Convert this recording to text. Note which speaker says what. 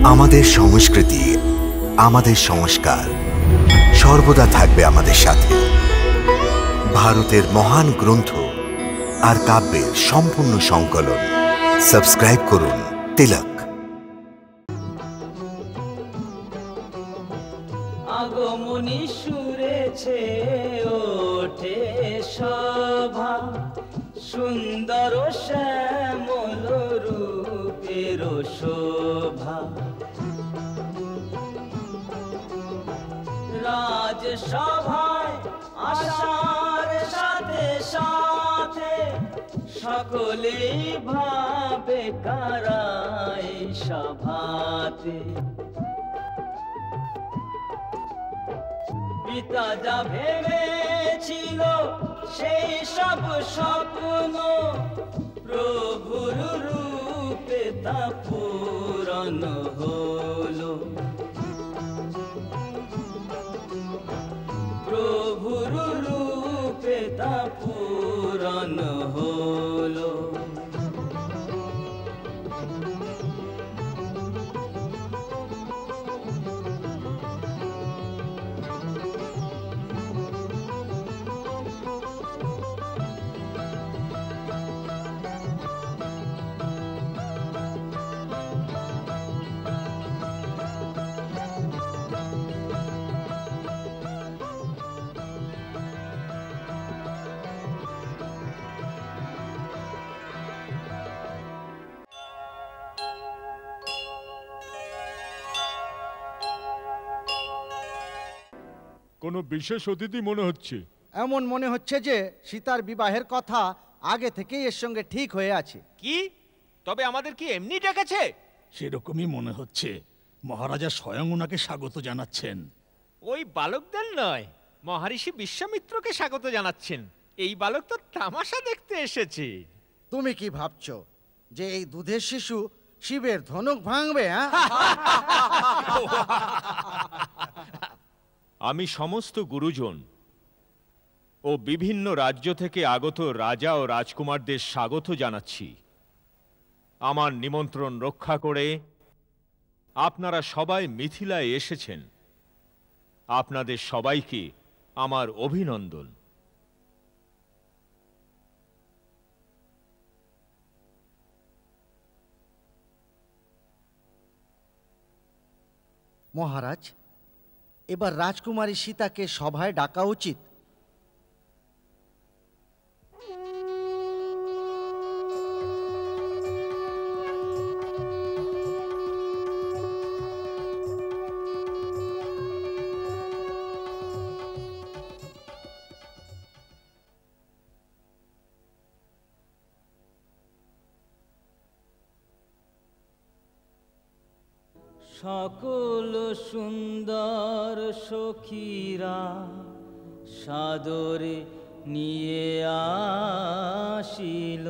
Speaker 1: আমাদের সংস্কৃতি, আমাদের সংস্কার সর্বদা থাকবে আমাদের সাথে। ভারতের মহান গ্রন্থ আর কাব্যের সম্পূর্ণ সংকলন। সাবস্ক্রাইব করুন তিলক।
Speaker 2: আগমনী সুরেছে ওঠে শোভা, সুন্দর শ্যামল রূপের শোভা। রাজসভায় আসার সাথে সাথে সকলেই ভাবে কারাই সভাতে। পিতা যা ভেবেছিল সেই সব স্বপ্ন প্রভুর রূপে তা পূরণ হলো। প্রভুর রূপে তা পূরণ হলো।
Speaker 3: কোনো বিশেষ অতিথি মনে হচ্ছে।
Speaker 4: এমন মনে হচ্ছে যে সীতার বিবাহের কথা আগে থেকেই এর সঙ্গে ঠিক হয়ে আছে।
Speaker 5: কি? তবে আমাদের কি এমনি ডেকেছে?
Speaker 6: সেরকমই মনে হচ্ছে। মহারাজা স্বয়ং ওনাকে স্বাগত জানাচ্ছেন।
Speaker 5: ওই বালকদের নয়, মহর্ষি বিশ্বামিত্রকে স্বাগত জানাচ্ছেন। এই বালক তো তামাশা দেখতে এসেছে।
Speaker 4: তুমি কি ভাবছো যে এই দুধের শিশু শিবের ধনুক ভাঙবে?
Speaker 5: আমি সমস্ত গুরুজন ও বিভিন্ন রাজ্য থেকে আগত রাজা ও রাজকুমারদের স্বাগত জানাচ্ছি। আমার নিমন্ত্রণ রক্ষা করে আপনারা সবাই মিথিলায় এসেছেন। আপনাদের সবাইকে আমার অভিনন্দন।
Speaker 4: মহারাজ, এবার রাজকুমারী সীতাকে সভায় ডাকা উচিত।
Speaker 2: সকল সুন্দর সখীরা সাদরে নিয়ে আসিল।